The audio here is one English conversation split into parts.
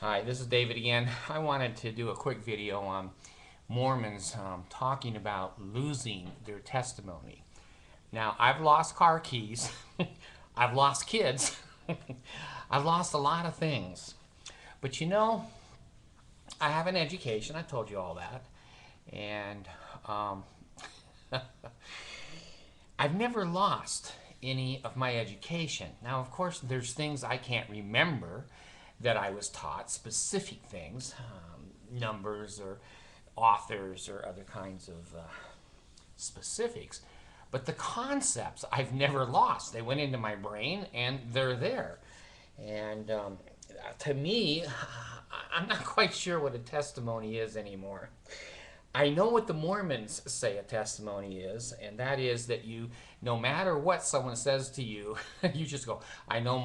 Hi, this is David again. I wanted to do a quick video on Mormons talking about losing their testimony. Now, I've lost car keys, I've lost kids, I've lost a lot of things. But you know, I have an education, I told you all that, and um, I've never lost any of my education. Now, of course, there's things I can't remember that I was taught, specific things, numbers or authors or other kinds of specifics. But the concepts I've never lost. They went into my brain and they're there. And to me, I'm not quite sure what a testimony is anymore. I know what the Mormons say a testimony is, and that is that you, no matter what someone says to you, you just go, I know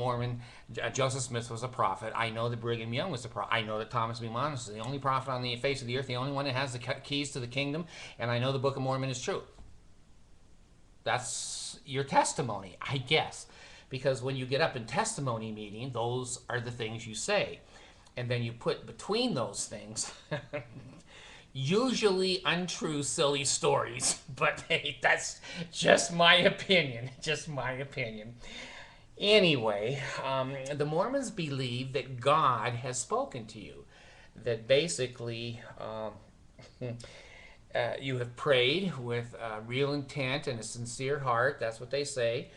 Joseph Smith was a prophet. I know that Brigham Young was a prophet. I know that Thomas B. Monmouth is the only prophet on the face of the earth, the only one that has the keys to the kingdom, and I know the Book of Mormon is true. That's your testimony, I guess. Because when you get up in testimony meeting, those are the things you say. And then you put between those things usually untrue, silly stories. But hey, that's just my opinion. Just my opinion. Anyway, the Mormons believe that God has spoken to you. That basically you have prayed with real intent and a sincere heart. That's what they say.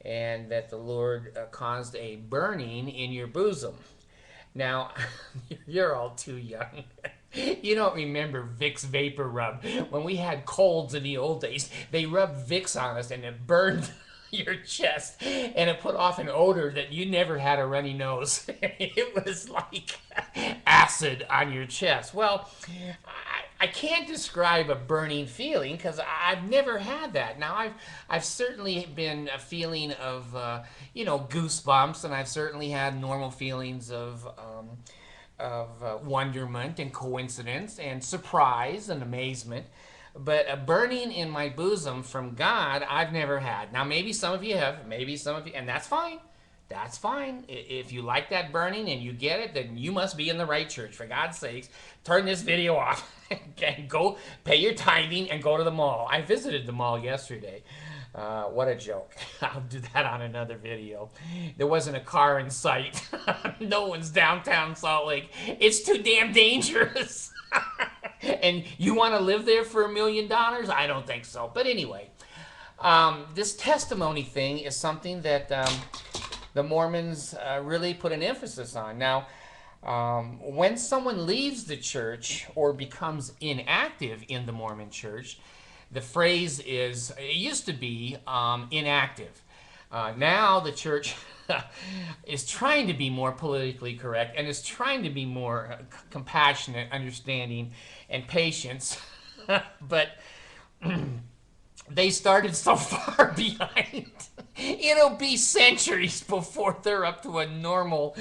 And that the Lord caused a burning in your bosom. Now, you're all too young. You don't remember Vicks Vapor Rub. When we had colds in the old days, they rubbed Vicks on us and it burned your chest and it put off an odor that you never had a runny nose. It was like acid on your chest. Well, I can't describe a burning feeling because I've never had that. Now I've certainly been a feeling of goosebumps, and I've certainly had normal feelings of wonderment and coincidence and surprise and amazement. But a burning in my bosom from God, I've never had. Now maybe some of you have, maybe some of you, and that's fine. That's fine. If you like that burning and you get it, then you must be in the right church. For God's sakes, turn this video off and go pay your tithing and go to the mall. I visited the mall yesterday. What a joke. I'll do that on another video. There wasn't a car in sight. No one's downtown Salt Lake. It's too damn dangerous. And you want to live there for $1 million? I don't think so. But anyway, this testimony thing is something that the Mormons really put an emphasis on. Now, when someone leaves the church or becomes inactive in the Mormon Church, the phrase is, it used to be inactive. Now the church is trying to be more politically correct and is trying to be more compassionate, understanding, and patient. But they started so far behind. It'll be centuries before they're up to a normal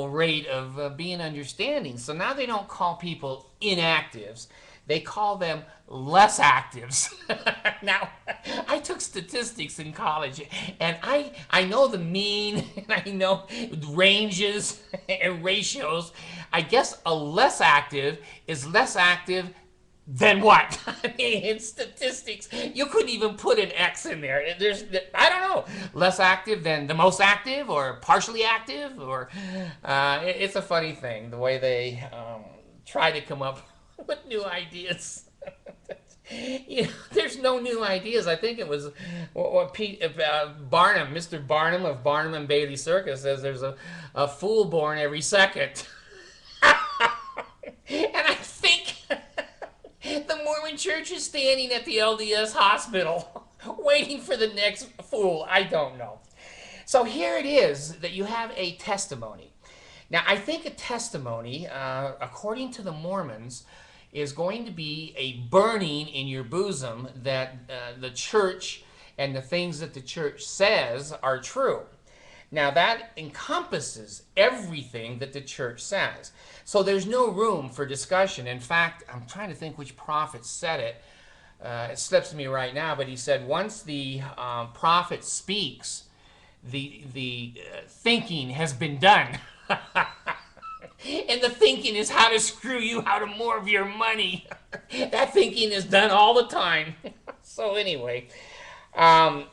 rate of being understanding. So now they don't call people inactives. They call them less actives. Now, I took statistics in college, and I know the mean, and I know ranges and ratios. I guess a less active is less active then what? I mean, in statistics, you couldn't even put an X in there. I don't know, less active than the most active or partially active, or it's a funny thing the way they try to come up with new ideas. There's no new ideas. I think it was what Barnum, Mr. Barnum of Barnum and Bailey Circus says there's a fool born every second. And I think the Mormon Church is standing at the LDS hospital waiting for the next fool. I don't know. So here it is that you have a testimony. Now, I think a testimony, according to the Mormons, is going to be a burning in your bosom that the church and the things that the church says are true. Now, that encompasses everything that the church says. So there's no room for discussion. In fact, I'm trying to think which prophet said it. It slips me right now, but he said once the prophet speaks, the thinking has been done. And the thinking is how to screw you out of more of your money. That thinking is done all the time. So anyway, um,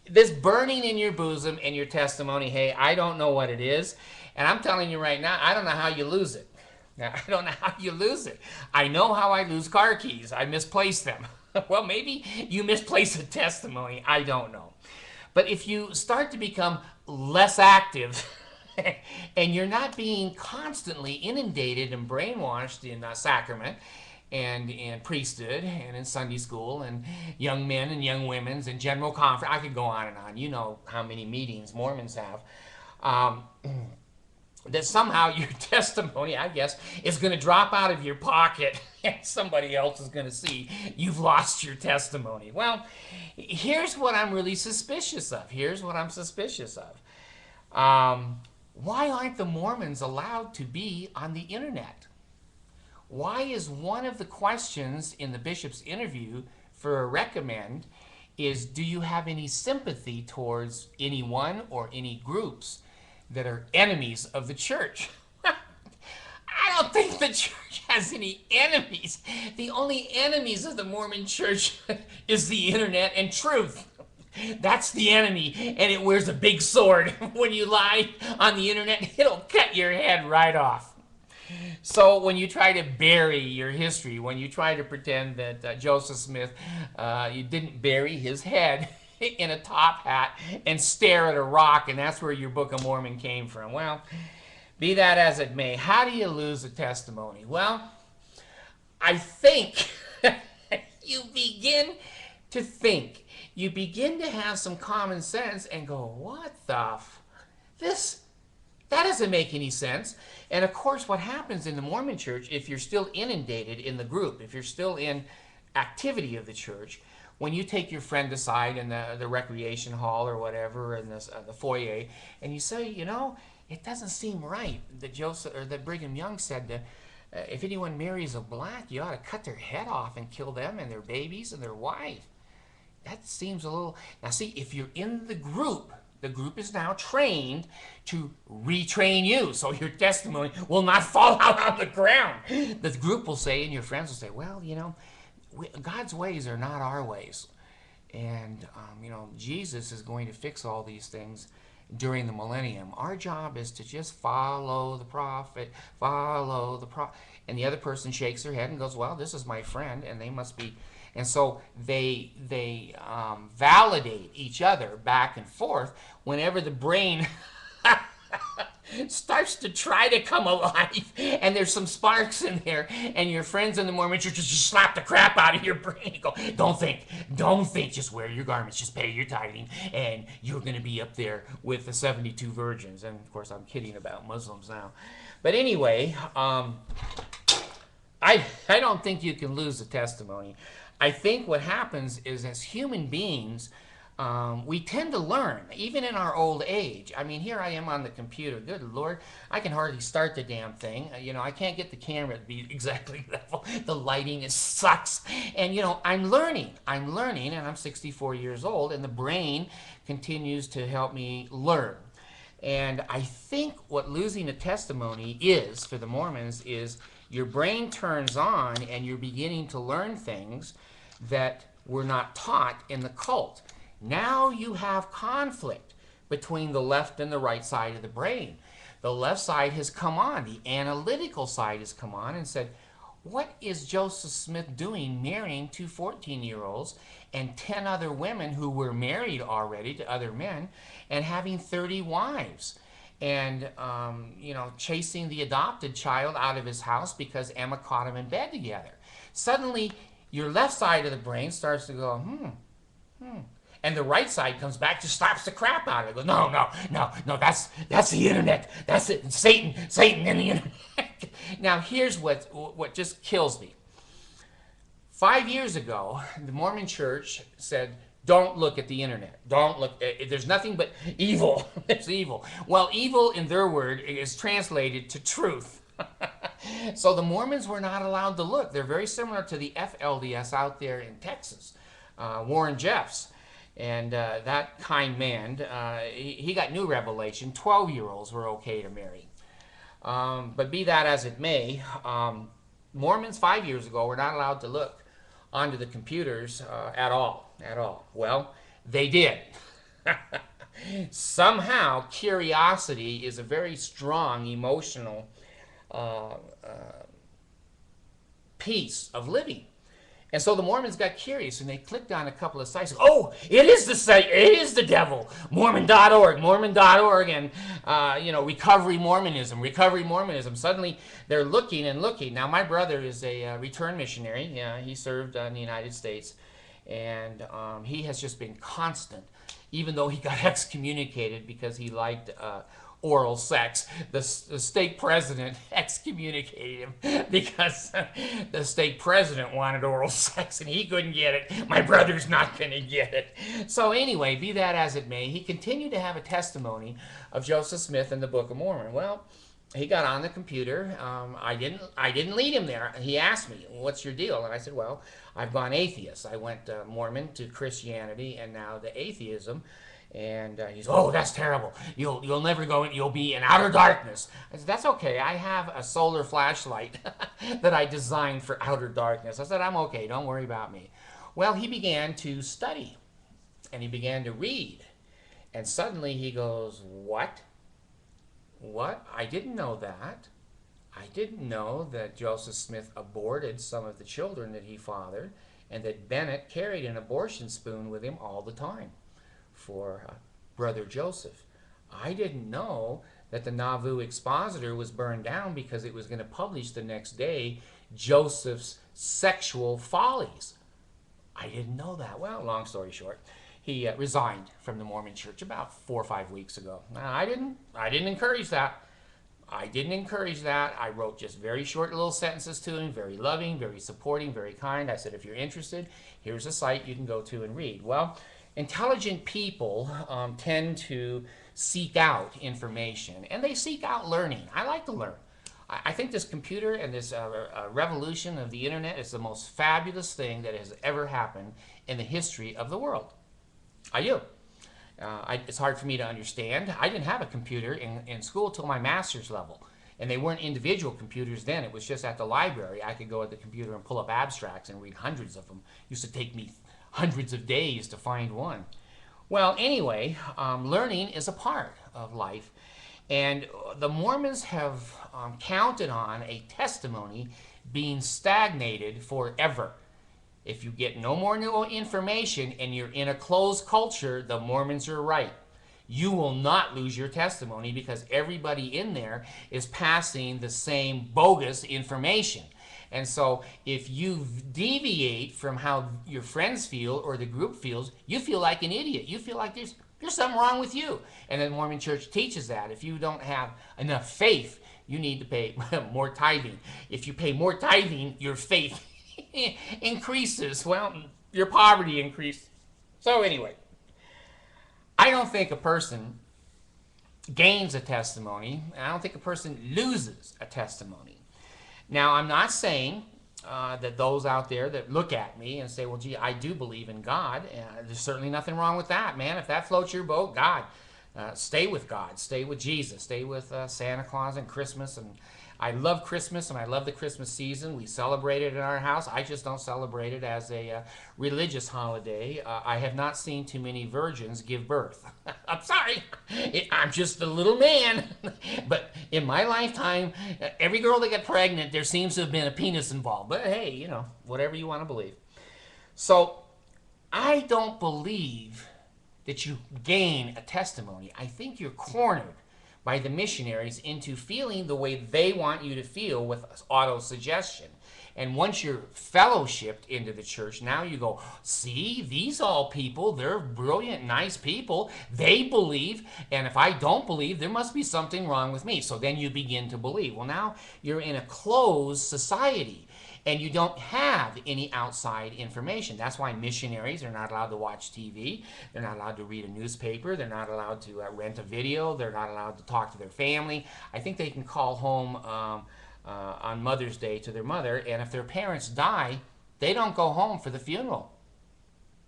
this burning in your bosom and your testimony, hey, I don't know what it is. And I'm telling you right now, I don't know how you lose it. Now, I don't know how you lose it. I know how I lose car keys. I misplace them. Well, maybe you misplace a testimony. I don't know. But if you start to become less active and you're not being constantly inundated and brainwashed in sacrament and in priesthood and in Sunday school and young men and young women's and general conference, I could go on and on. You know how many meetings Mormons have. That somehow your testimony, I guess, is going to drop out of your pocket and somebody else is going to see you've lost your testimony. Well, here's what I'm really suspicious of. Here's what I'm suspicious of. Why aren't the Mormons allowed to be on the internet? Why is one of the questions in the bishop's interview for a recommend is, do you have any sympathy towards anyone or any groups that are enemies of the church? I don't think the church has any enemies. The only enemies of the Mormon church is the internet and truth. That's the enemy, and it wears a big sword. When you lie on the internet, it'll cut your head right off. So when you try to bury your history, when you try to pretend that Joseph Smith, you didn't bury his head in a top hat and stare at a rock, and that's where your Book of Mormon came from. Well, be that as it may, how do you lose a testimony? Well, I think you begin to think. You begin to have some common sense and go, what the that doesn't make any sense. And of course, what happens in the Mormon church, if you're still inundated in the group, if you're still in activity of the church, when you take your friend aside in the recreation hall or whatever, in the foyer, and you say, you know, it doesn't seem right that Joseph or that Brigham Young said that if anyone marries a black, you ought to cut their head off and kill them and their babies and their wife. That seems a little... Now see, if you're in the group is now trained to retrain you, so your testimony will not fall out on the ground. The group will say, and your friends will say, well, you know, God's ways are not our ways. And, you know, Jesus is going to fix all these things during the millennium. Our job is to just follow the prophet, follow the prophet. And the other person shakes their head and goes, well, this is my friend, and they must be... And so they validate each other back and forth whenever the brain starts to try to come alive and there's some sparks in there and your friends in the Mormon church just slap the crap out of your brain and go, don't think, just wear your garments, just pay your tithing, and you're going to be up there with the 72 virgins. And of course I'm kidding about Muslims now. But anyway, I don't think you can lose the testimony. I think what happens is, as human beings, we tend to learn, even in our old age. I mean, here I am on the computer. Good Lord, I can hardly start the damn thing. You know, I can't get the camera to be exactly level. The lighting, it sucks. And, you know, I'm learning, and I'm 64 years old, and the brain continues to help me learn. And I think what losing a testimony is, for the Mormons, is your brain turns on and you're beginning to learn things that were not taught in the cult. Now you have conflict between the left and the right side of the brain. The left side has come on, the analytical side has come on and said, what is Joseph Smith doing marrying two 14-year-olds and 10 other women who were married already to other men and having 30 wives? And, you know, chasing the adopted child out of his house because Emma caught him in bed together. Suddenly, your left side of the brain starts to go, And the right side comes back, just slaps the crap out of it. Goes, no, that's the internet. That's it. Satan and the internet. Now, here's what just kills me. 5 years ago, the Mormon Church said, don't look at the internet. Don't look. There's nothing but evil. It's evil. Well, evil in their word is translated to truth. So the Mormons were not allowed to look. They're very similar to the FLDS out there in Texas, Warren Jeffs. And that kind man, he got new revelation. 12-year-olds were okay to marry. But be that as it may, Mormons 5 years ago were not allowed to look onto the computers at all. At all. Well, they did. Somehow, curiosity is a very strong emotional uh, piece of living. And so the Mormons got curious and they clicked on a couple of sites. Oh, it is the site. It is the devil. Mormon.org, Mormon.org, and Recovery Mormonism, Recovery Mormonism. Suddenly they're looking and looking. Now my brother is a returned missionary. Yeah, he served in the United States, and he has just been constant, even though he got excommunicated because he liked oral sex. The stake president excommunicated him because the stake president wanted oral sex and he couldn't get it. My brother's not going to get it. So anyway, be that as it may, he continued to have a testimony of Joseph Smith in the Book of Mormon. Well, he got on the computer. I didn't lead him there. He asked me, "What's your deal?" And I said, "Well, I've gone atheist. I went Mormon to Christianity and now to atheism." And he's, "Oh, that's terrible. You'll never go in. You'll be in outer darkness." I said, "That's okay. I have a solar flashlight that I designed for outer darkness." I said, "I'm okay. Don't worry about me." Well, he began to study and he began to read. And suddenly he goes, "What? What? I didn't know that. I didn't know that Joseph Smith aborted some of the children that he fathered and that Bennett carried an abortion spoon with him all the time for Brother Joseph. I didn't know that the Nauvoo Expositor was burned down because it was going to publish the next day Joseph's sexual follies. I didn't know that." Well, long story short, he resigned from the Mormon Church about 4 or 5 weeks ago. Now, I didn't encourage that. I didn't encourage that. I wrote just very short little sentences to him, very loving, very supporting, very kind. I said, "If you're interested, here's a site you can go to and read." Well, intelligent people tend to seek out information, and they seek out learning. I like to learn. I think this computer and this revolution of the internet is the most fabulous thing that has ever happened in the history of the world. I do. It's hard for me to understand. I didn't have a computer in school till my master's level. And they weren't individual computers then. It was just at the library. I could go at the computer and pull up abstracts and read hundreds of them. It used to take me hundreds of days to find one. Well, anyway, learning is a part of life. And the Mormons have counted on a testimony being stagnated forever. If you get no more new information and you're in a closed culture, the Mormons are right. You will not lose your testimony because everybody in there is passing the same bogus information. And so if you deviate from how your friends feel or the group feels, you feel like an idiot. You feel like there's something wrong with you. And the Mormon Church teaches that. If you don't have enough faith, you need to pay more tithing. If you pay more tithing, your faith increases. Well, your poverty increases. So anyway, I don't think a person gains a testimony, and I don't think a person loses a testimony. Now, I'm not saying that those out there that look at me and say, "Well, gee, I do believe in God," there's certainly nothing wrong with that, man. If that floats your boat, God, stay with God, stay with Jesus, stay with Santa Claus and Christmas. And I love Christmas and I love the Christmas season. We celebrate it in our house. I just don't celebrate it as a religious holiday. I have not seen too many virgins give birth. I'm sorry. I'm just a little man. But in my lifetime, every girl that got pregnant, there seems to have been a penis involved. But hey, whatever you want to believe. So I don't believe that you gain a testimony. I think you're cornered by the missionaries into feeling the way they want you to feel with auto-suggestion. And once you're fellowshipped into the church, now you go, "See, these all people, they're brilliant, nice people. They believe, and if I don't believe, there must be something wrong with me." So then you begin to believe. Well, now you're in a closed society. And you don't have any outside information. That's why missionaries are not allowed to watch TV. They're not allowed to read a newspaper. They're not allowed to rent a video. They're not allowed to talk to their family. I think they can call home on Mother's Day to their mother. And if their parents die, they don't go home for the funeral.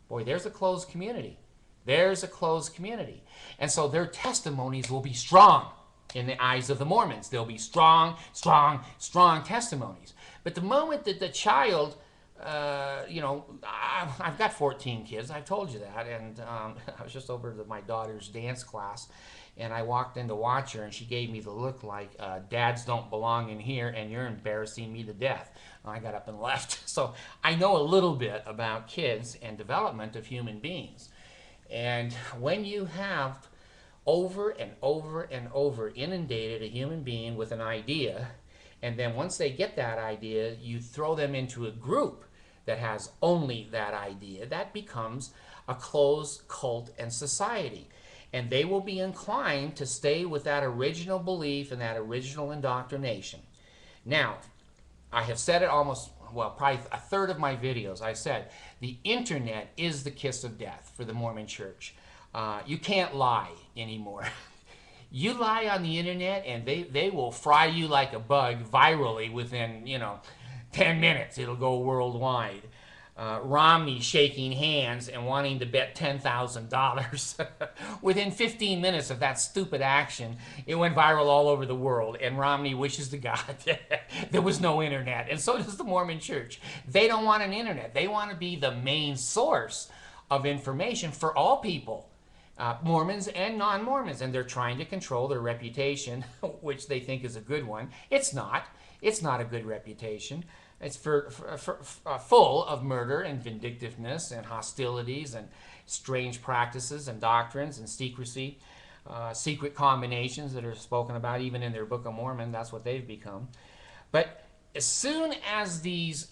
Boy, there's a closed community. There's a closed community. And so their testimonies will be strong. in the eyes of the Mormons. There'll be strong, strong, strong testimonies. But the moment that the child, I've got 14 kids, I've told you that, and I was just over to my daughter's dance class, and I walked in to watch her, and she gave me the look like, dads don't belong in here, and you're embarrassing me to death. I got up and left. So I know a little bit about kids and development of human beings. And when you have over and over and over inundated a human being with an idea, and then once they get that idea, you throw them into a group that has only that idea, that becomes a closed cult and society. And they will be inclined to stay with that original belief and that original indoctrination. Now, I have said it almost, well, probably a third of my videos. I said the internet is the kiss of death for the Mormon Church. You can't lie anymore. You lie on the internet and they will fry you like a bug virally within, 10 minutes. It'll go worldwide. Romney shaking hands and wanting to bet $10,000. Within 15 minutes of that stupid action, it went viral all over the world, and Romney wishes to God there was no internet, and so does the Mormon Church. They don't want an internet. They want to be the main source of information for all people, Mormons and non-Mormons, and they're trying to control their reputation, which they think is a good one. It's not. It's not a good reputation. It's full of murder and vindictiveness and hostilities and strange practices and doctrines and secrecy, secret combinations that are spoken about even in their Book of Mormon. That's what they've become. But as soon as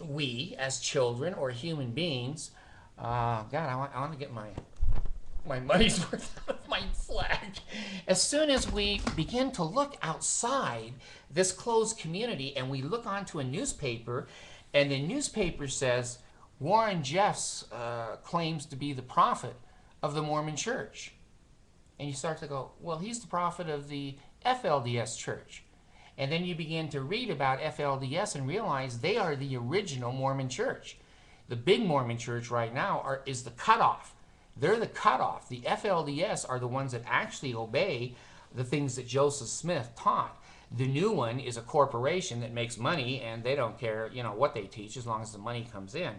we, as children or human beings, God, I want to get my money's worth out of my flag. As soon as we begin to look outside this closed community and we look onto a newspaper and the newspaper says Warren Jeffs claims to be the prophet of the Mormon Church, and you start to go, well, he's the prophet of the FLDS Church. And then you begin to read about FLDS and realize they are the original Mormon Church. The big Mormon Church right now is the cutoff. They're the cutoff. The FLDS are the ones that actually obey the things that Joseph Smith taught. The new one is a corporation that makes money, and they don't care, what they teach as long as the money comes in.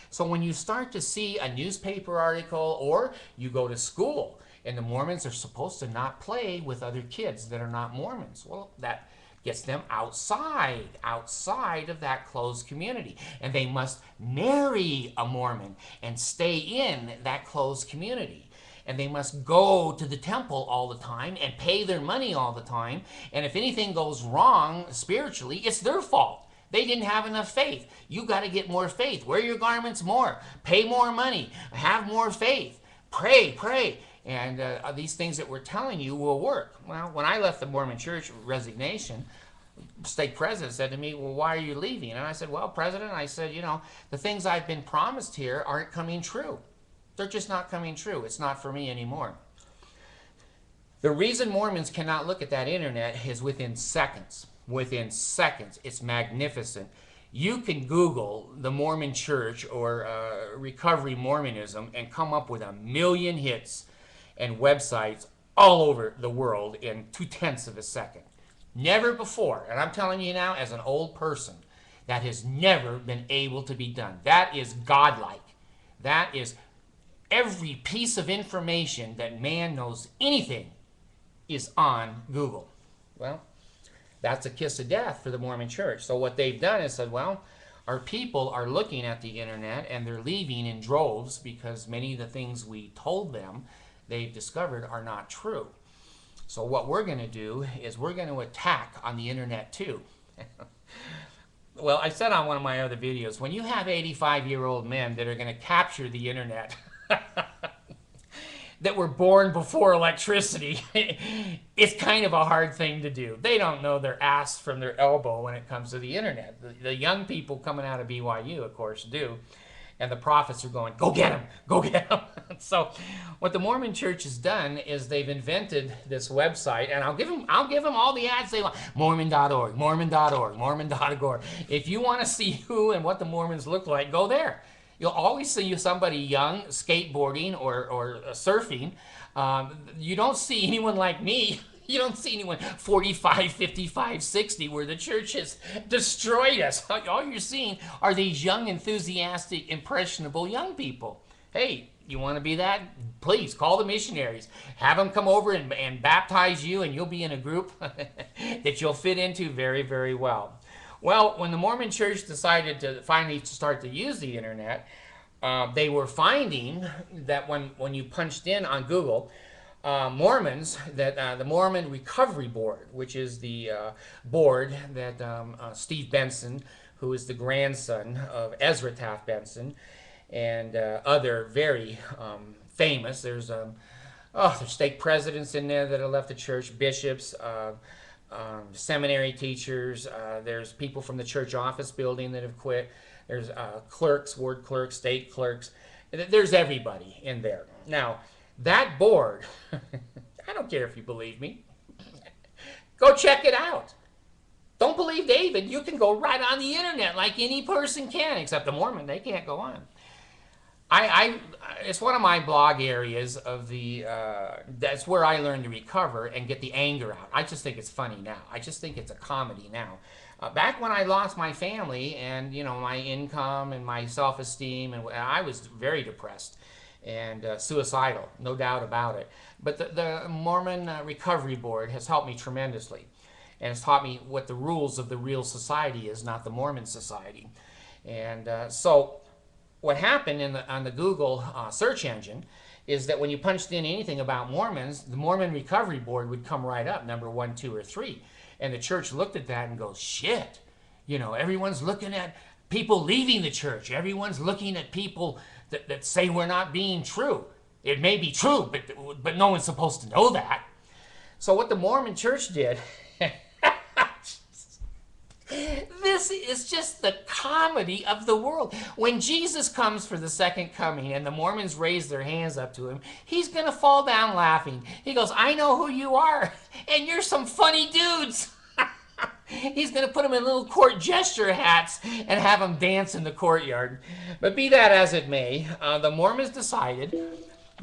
So when you start to see a newspaper article, or you go to school, and the Mormons are supposed to not play with other kids that are not Mormons, well, that gets them outside of that closed community. And they must marry a Mormon and stay in that closed community. And they must go to the temple all the time and pay their money all the time. And if anything goes wrong spiritually, it's their fault. They didn't have enough faith. You got to get more faith. Wear your garments more. Pay more money. Have more faith. Pray. And these things that we're telling you will work. Well, when I left the Mormon Church, resignation, stake president said to me, well, why are you leaving? And I said, well, President, the things I've been promised here aren't coming true. They're just not coming true. It's not for me anymore. The reason Mormons cannot look at that internet is within seconds. Within seconds. It's magnificent. You can Google the Mormon Church or Recovery Mormonism and come up with 1 million hits and websites all over the world in 0.2 of a second. Never before, and I'm telling you now as an old person, that has never been able to be done. That is godlike. That is every piece of information that man knows anything is on Google. Well, that's a kiss of death for the Mormon Church. So what they've done is said, well, our people are looking at the internet and they're leaving in droves because many of the things we told them they've discovered are not true. So what we're going to do is we're going to attack on the internet too. Well, I said on one of my other videos, when you have 85-year-old men that are going to capture the internet that were born before electricity, it's kind of a hard thing to do. They don't know their ass from their elbow when it comes to the internet. The young people coming out of BYU, of course, do. And the prophets are going, go get him, go get him. So what the Mormon Church has done is they've invented this website, and I'll give them all the ads they want. Mormon.org, Mormon.org, Mormon.org. If you want to see who and what the Mormons look like, go there. You'll always see somebody young skateboarding or surfing. You don't see anyone like me You don't see anyone 45, 55, 60 where the church has destroyed us. All you're seeing are these young, enthusiastic, impressionable young people. Hey, you want to be that? Please call the missionaries. Have them come over and baptize you, and you'll be in a group that you'll fit into very, very well. Well, when the Mormon Church decided to finally start to use the internet, they were finding that when you punched in on Google, Mormons, that the Mormon Recovery Board, which is the board that Steve Benson, who is the grandson of Ezra Taft Benson, and other very famous, there's stake presidents in there that have left the church, bishops, seminary teachers, there's people from the church office building that have quit, there's clerks, ward clerks, state clerks, there's everybody in there. Now, that board, I don't care if you believe me, go check it out. Don't believe David, you can go right on the internet like any person can, except the Mormon, they can't go on. It's one of my blog areas of the, that's where I learned to recover and get the anger out. I just think it's funny now. I just think it's a comedy now. Back when I lost my family and, my income and my self-esteem, and I was very depressed and suicidal, no doubt about it. But the Mormon Recovery Board has helped me tremendously, and has taught me what the rules of the real society is, not the Mormon society. And so what happened on the Google search engine is that when you punched in anything about Mormons, the Mormon Recovery Board would come right up, number 1, 2, or 3. And the church looked at that and goes, shit, everyone's looking at people leaving the church. Everyone's looking at people that say we're not being true. It may be true, but no one's supposed to know that. So what the Mormon Church did, this is just the comedy of the world. When Jesus comes for the second coming and the Mormons raise their hands up to him, he's going to fall down laughing. He goes, I know who you are, and you're some funny dudes. He's going to put them in little court gesture hats and have them dance in the courtyard. But be that as it may, the Mormons decided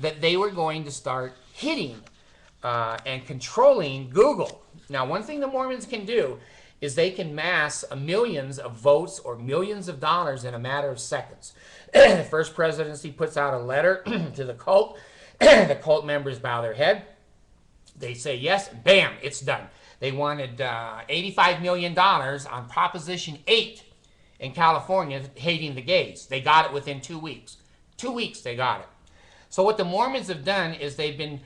that they were going to start hitting and controlling Google. Now, one thing the Mormons can do is they can mass millions of votes or millions of dollars in a matter of seconds. The first presidency puts out a letter to the cult. The cult members bow their head. They say yes, bam, it's done. They wanted $85 million on Proposition 8 in California, hating the gays. They got it within 2 weeks. 2 weeks they got it. So what the Mormons have done is they've been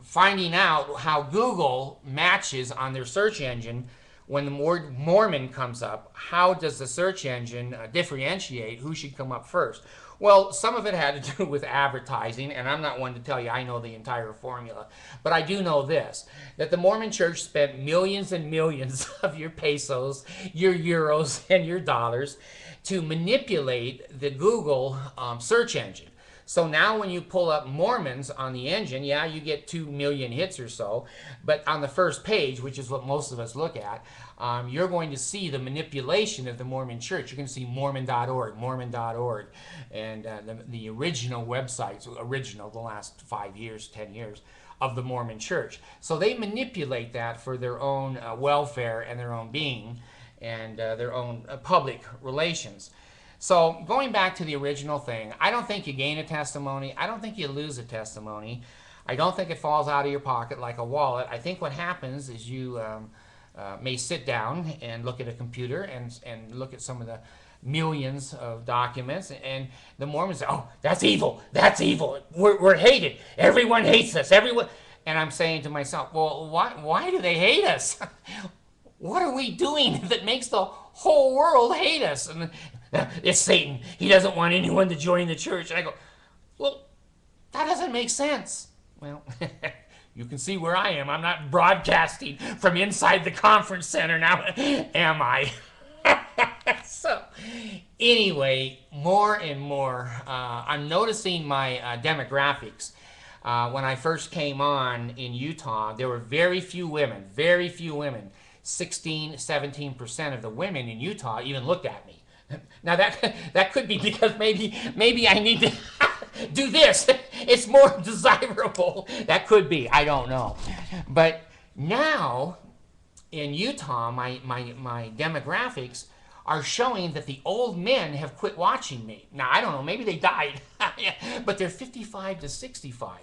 finding out how Google matches on their search engine. When the word Mormon comes up, how does the search engine differentiate who should come up first? Well, some of it had to do with advertising, and I'm not one to tell you I know the entire formula, but I do know this, that the Mormon Church spent millions and millions of your pesos, your euros, and your dollars to manipulate the Google search engine. So now when you pull up Mormons on the engine, yeah, you get 2 million hits or so, but on the first page, which is what most of us look at, you're going to see the manipulation of the Mormon Church. You're going to see Mormon.org, Mormon.org, and the original websites, the last 5 years, 10 years, of the Mormon Church. So they manipulate that for their own welfare and their own being and their own public relations. So going back to the original thing, I don't think you gain a testimony. I don't think you lose a testimony. I don't think it falls out of your pocket like a wallet. I think what happens is you may sit down and look at a computer and look at some of the millions of documents, and the Mormons say, oh, that's evil. That's evil. We're hated. Everyone hates us. Everyone. And I'm saying to myself, well, why do they hate us? What are we doing that makes the whole world hate us? And it's Satan. He doesn't want anyone to join the church. And I go, well, that doesn't make sense. Well, you can see where I am. I'm not broadcasting from inside the conference center now, am I? So, anyway, more and more, I'm noticing my demographics. When I first came on in Utah, there were very few women. 16, 17% of the women in Utah even looked at me. Now that could be because maybe I need to do this. It's more desirable. That could be. I don't know. But now in Utah, my demographics are showing that the old men have quit watching me. Now, I don't know. Maybe they died. But they're 55 to 65.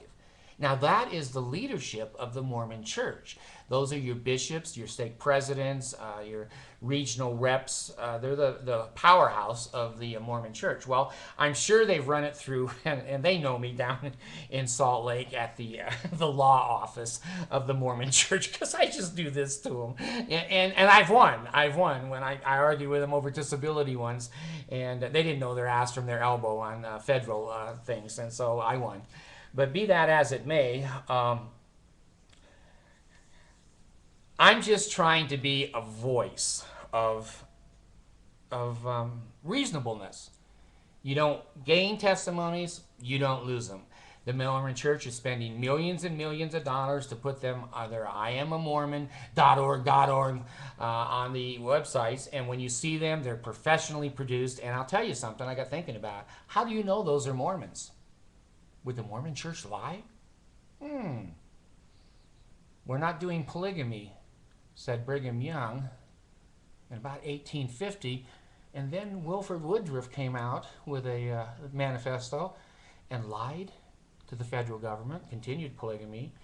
Now, that is the leadership of the Mormon Church. Those are your bishops, your stake presidents, your regional reps. They're the powerhouse of the Mormon Church. Well, I'm sure they've run it through, and they know me down in Salt Lake at the law office of the Mormon Church, because I just do this to them. And I've won. I've won when I argue with them over disability ones, and they didn't know their ass from their elbow on federal things, and so I won. But be that as it may, I'm just trying to be a voice of reasonableness. You don't gain testimonies, you don't lose them. The Mormon Church is spending millions and millions of dollars to put them either IamAMormon.org on the websites, and when you see them, they're professionally produced. And I'll tell you something I got thinking about. How do you know those are Mormons? Would the Mormon Church lie? We're not doing polygamy, said Brigham Young in about 1850. And then Wilford Woodruff came out with a manifesto and lied to the federal government, continued polygamy.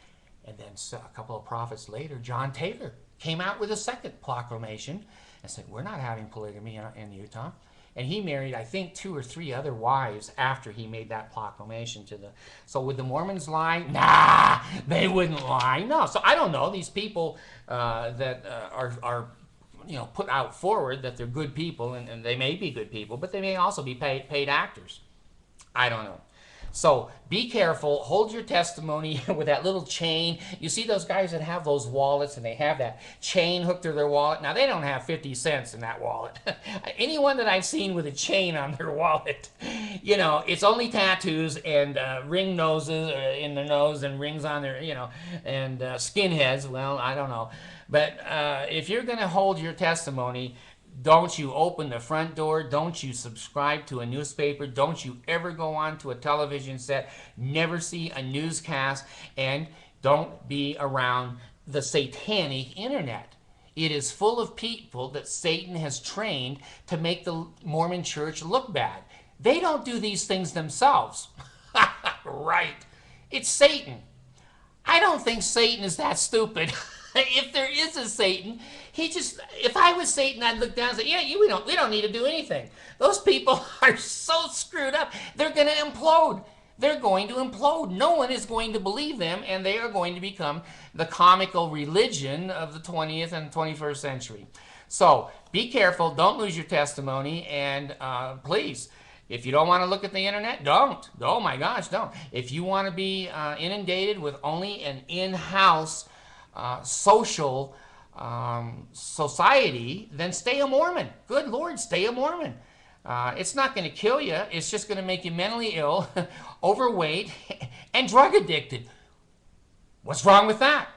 And then a couple of prophets later, John Taylor came out with a second proclamation and said, we're not having polygamy in Utah. And he married, I think, 2 or 3 other wives after he made that proclamation to the... So would the Mormons lie? Nah, they wouldn't lie. No, so I don't know. These people that are put out forward that they're good people, and they may be good people, but they may also be paid actors. I don't know. So be careful. Hold your testimony with that little chain. You see those guys that have those wallets and they have that chain hooked to their wallet. Now, they don't have 50 cents in that wallet. Anyone that I've seen with a chain on their wallet, it's only tattoos and ring noses in their nose and rings on their, and skinheads. Well, I don't know. But if you're going to hold your testimony, don't you open the front door. Don't you subscribe to a newspaper. Don't you ever go on to a television set. Never see a newscast. And don't be around the satanic internet. It is full of people that Satan has trained to make the Mormon Church look bad. They don't do these things themselves. Right. It's Satan. I don't think Satan is that stupid. If there is a Satan, if I was Satan, I'd look down and say, yeah, we don't need to do anything. Those people are so screwed up. They're going to implode. They're going to implode. No one is going to believe them, and they are going to become the comical religion of the 20th and 21st century. So be careful. Don't lose your testimony, and please, if you don't want to look at the internet, don't. Oh my gosh, don't. If you want to be inundated with only an in-house social society, then stay a Mormon. Good Lord, stay a Mormon. It's not going to kill you. It's just going to make you mentally ill, overweight, and drug addicted. What's wrong with that?